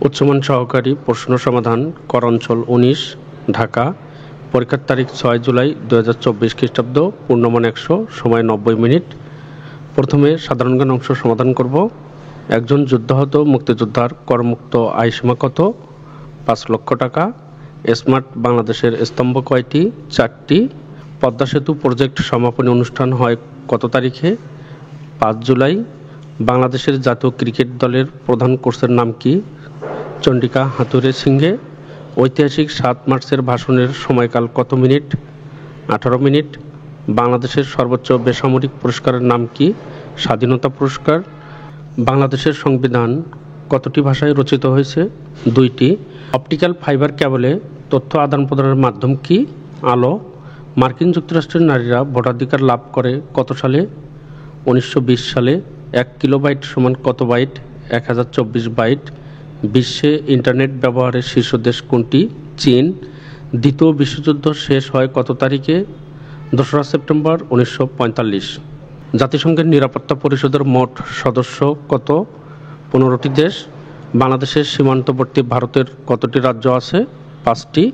উচ্চমান সহকারী প্রশ্ন সমাধান কর অঞ্চল ১৯ ঢাকা। পরীক্ষার তারিখ ৬ জুলাই ২০২৪ খ্রিস্টাব্দ। পূর্ণমান ১০০, সময় ৯০ মিনিট। প্রথমে সাধারণ জ্ঞান অংশ সমাধান করব। একজন যুদ্ধাহত মুক্তিযোদ্ধার করমুক্ত আয়সীমা কত? ৫ লক্ষ টাকা। স্মার্ট বাংলাদেশের স্তম্ভ কয়টি? ৪টি। পদ্মা সেতু প্রজেক্ট সমাপনী অনুষ্ঠান হয় কত তারিখে? ৫ জুলাই। বাংলাদেশের জাতীয় ক্রিকেট দলের প্রধান কোচের নাম কি? চন্ডিকা হাথুরে সিংহে। ঐতিহাসিক ৭ মার্চের ভাষণের সময়কাল কত মিনিট? ১৮ মিনিট। বাংলাদেশের সর্বোচ্চ বেসামরিক পুরস্কারের নাম কি? স্বাধীনতা পুরস্কার। বাংলাদেশের সংবিধান কতটি ভাষায় রচিত হয়েছে? ২টি। অপটিক্যাল ফাইবার কেবলে তথ্য আদান প্রদানের মাধ্যম কি? আলো। মার্কিন যুক্তরাষ্ট্রের নারীরা ভোটাধিকার লাভ করে কত সালে? ১৯২০ সালে। ১ কিলোবাইট সমান কত বাইট? ১০২৪ বাইট। বিশ্বে ইন্টারনেট ব্যবহারের শীর্ষ দেশ কোনটি? চীন। দ্বিতীয় বিশ্বযুদ্ধ শেষ হয় কত তারিখে? ২রা সেপ্টেম্বর ১৯৪৫। জাতিসংঘের নিরাপত্তা পরিষদের মোট সদস্য কত? ১৫টি দেশ। বাংলাদেশের সীমান্তবর্তী ভারতের কতটি রাজ্য আছে? ৫টি।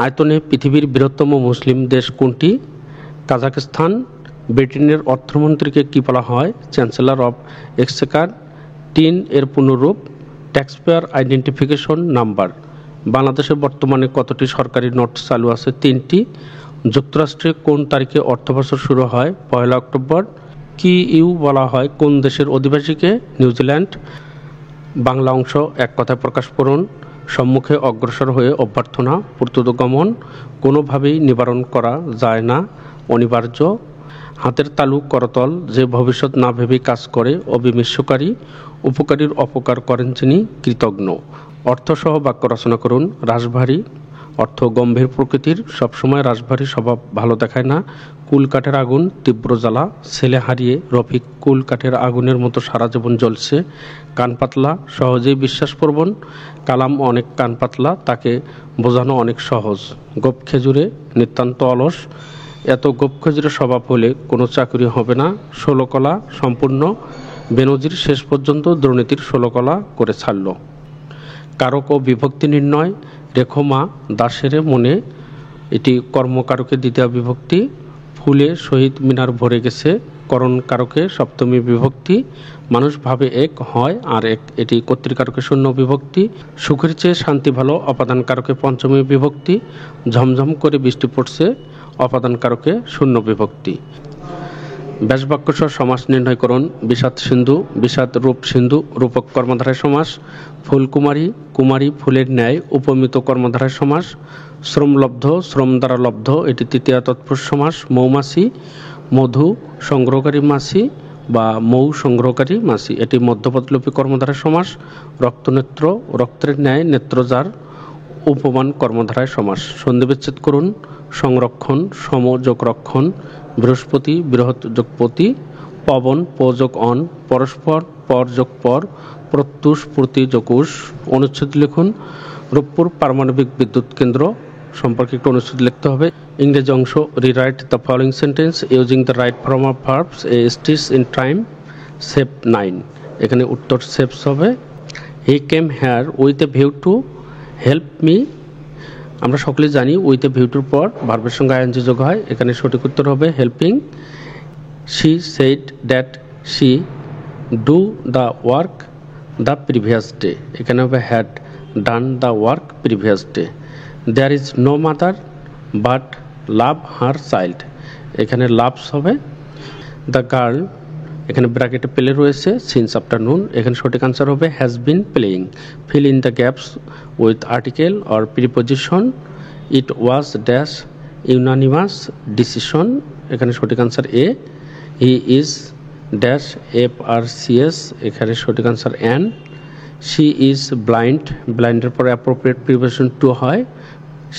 আয়তনে পৃথিবীর বৃহত্তম মুসলিম দেশ কোনটি? কাজাখস্তান। ব্রিটেনের অর্থমন্ত্রীকে কী বলা হয়? Chancellor of Exchequer. টিন এর পূর্ণরূপ? Taxpayer identification number. বাংলাদেশে বর্তমানে কতটি সরকারি নোট চালু আছে? 3টি। যুক্তরাষ্ট্রে কোন তারিখে অর্থবছর শুরু হয়? ১ অক্টোবর। কি ইউ বলা হয় কোন দেশের অধিবাসীকে? নিউজিল্যান্ড। বাংলা অংশ এক কথায় প্রকাশ করুন। সম্মুখে অগ্রসর হয়ে অভ্যর্থনা, প্রত্যুদগমন। কোনোভাবেই নিবারণ করা যায় না, অনিবার্য। হাতের তালু করতল, যে ভবিষ্যৎ না ভেবেই কাজ করে, অবিমিষ্যকারী। উপকারীর অপকার করেন যিনি, কৃতজ্ঞ। অর্থসহ বাক্য রচনা করুন। রাশভারী অর্থ গম্ভীর প্রকৃতির, সবসময় রাশভারী স্বভাব ভালো দেখায় না। কুল কাঠের আগুন, তীব্র জ্বালা। ছেলে হারিয়ে রফিক কুল কাঠের আগুনের মতো সারা জীবন জ্বলছে। কান পাতলা, সহজেই বিশ্বাসপ্রবণ। কালাম অনেক কান পাতলা, তাকে বোঝানো অনেক সহজ। গোপ খেজুরে, নিতান্ত অলস। এত গোপ খেজুরের স্বভাব হলে কোনো চাকরি হবে না। ১৬ কলা সম্পূর্ণ। বেনজির শেষ পর্যন্ত দুর্নীতির ১৬ কলা করে ছাড়ল। কারক ও বিভক্তি নির্ণয়। রেখো মা দাসেরে মনে, এটি কর্মকারকে দ্বিতীয় বিভক্তি। ফুলে শহীদ মিনার ভরে গেছে, করণ কারকে সপ্তমী বিভক্তি। মানুষ ভাবে এক, হয় আর এক, এটি কর্তৃকারকে শূন্য বিভক্তি। সুখের চেয়ে শান্তি ভালো, অপাদান কারকে পঞ্চমী বিভক্তি। ঝমঝম করে বৃষ্টি পড়ছে, অপাদান কারকে শূন্য বিভক্তি। ব্যাসবাক্য সহ সমাস নির্ণয় করুন। বিষাদ সিন্ধু, বিষাদ রূপ সিন্ধু, রূপক কর্মধারায় সমাস। ফুলকুমারী, কুমারী ফুলের ন্যায়, উপমিত কর্মধারায় সমাস। শ্রমলব্ধ, শ্রম দ্বারা লব্ধ, এটি তৃতীয়া তৎপুরুষ সমাস। মৌমাছি, মধু সংগ্রহকারী মাছি বা মৌ সংগ্রহকারী মাছি, এটি মধ্যপদলোপী কর্মধারায় সমাস। রক্তনেত্র, রক্তের ন্যায়, নেত্র যার, উপমান কর্মধারায় সমাস। সন্ধিবিচ্ছেদ করুন। সংরক্ষণ, সম যোগ রক্ষণ। বৃহস্পতি, বৃহৎ যোগ পতি। পবন, পযোগ অন। পরস্পর, পর যোগ পর। প্রত্যুষ, প্রতি যোগ উষ। অনুচ্ছেদ লিখুন। রূপপুর পারমাণবিক বিদ্যুৎ কেন্দ্র সম্পর্কে একটু অনুচ্ছেদ লিখতে হবে। ইংরেজি অংশ, rewrite the following sentence using the right form of verbs a stitch in time. Saves 9। এখানে উত্তর সেপস হবে। He came here with a view to help me. আমরা সকলে জানি উইথ এ ভিউটির পর ভার্বের সঙ্গে আইএনজি যোগ হয়। এখানে সঠিক উত্তর হবে helping. She said that she do the work the previous day, এখানে হবে had done the work previous day. There is no mother but love her child, এখানে লাভস হবে। দ্য গার্ল, এখানে ব্র্যাকেটে প্লে রয়েছে, সিন্স আফটারনুন, এখানে সঠিক answer হবে has been playing. Fill in the gaps with article or preposition. It was dash unanimous decision, এখানে সঠিক answer a. He is dash FRCS, এখানে সঠিক answer an. She is blind, ব্লাইন্ডের পরে অ্যাপ্রোপ্রিয়েট প্রিপোজিশন টু হয়।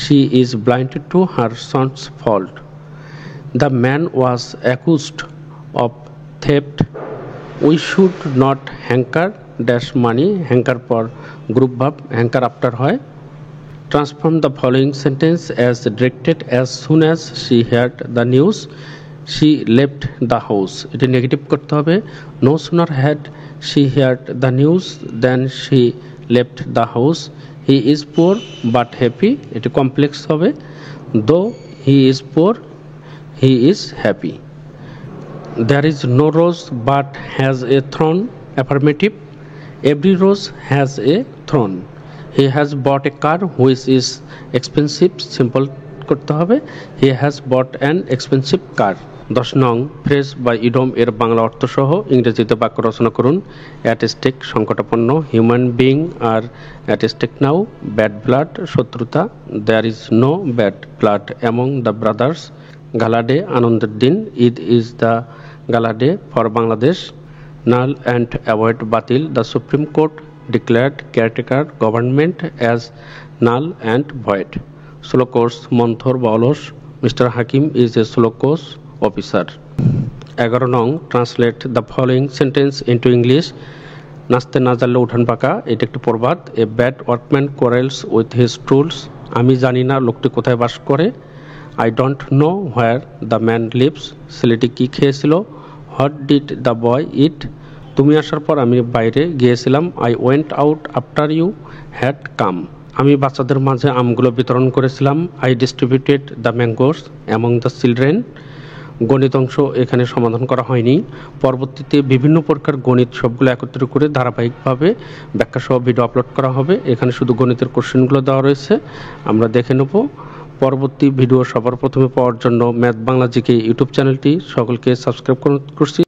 She is blinded to her son's fault. The man was accused of theft. We should not hanker dash money, hanker পর group ভাব, hanker after হয়। Transform the following sentence as directed. As soon as she heard the news, she left the house. এটি negative করতে হবে। No sooner had she heard the news than she left the house. He is poor but happy. এটি complex হবে। Though he is poor, he is happy. There is no rose but has a thorn. Affirmative. Every rose has a thorn. He has bought a car which is expensive. Simple করতে হবে। He has bought an expensive car. 10 নং phrase বা idiom এর বাংলা অর্থ সহ ইংরেজিতে বাক্য রচনা করুন। অ্যাট স্টেক সংকটাপন্ন, human being are at stake now, bad blood শত্রুতা, there is no bad blood among the brothers, gala day আনন্দের দিন, Eid is the gala day for Bangladesh, null and avoid বাতিল, the supreme court declared caretaker government as null and void. Slow course মন্থর বা অলস, mister Hakim is a slow course officer. 11 নং translate the following sentence into English. নাচতে না জানলে উঠান পাকা, এটা একটি প্রবাদ। A bad workman quarrels with his tools, আমি জানি না লোকটি কোথায় বাস করে। I don't know where the man lives, ছেলেটি কি খেয়েছিল। What did the boy eat, তুমি আসার পর আমি বাইরে গিয়েছিলাম। I went out after you had come, আমি বাচ্চাদের মাঝে আমগুলো বিতরণ করেছিলাম। I distributed the mangoes among the children. গণিত অংশ এখানে সমাধান করা হয়নি। পরবর্তীতে বিভিন্ন প্রকার গণিত সবগুলো একত্রিত করে ধারাবাহিকভাবে ব্যাখ্যা সহ ভিডিও আপলোড করা হবে। এখানে শুধু গণিতের কোশ্চেনগুলো দেওয়া রয়েছে, আমরা দেখে নেব। পরবর্তী ভিডিও সবার প্রথমে পাওয়ার জন্য ম্যাথ বাংলা জিকে ইউটিউব চ্যানেলটি সকলকে সাবস্ক্রাইব করছি।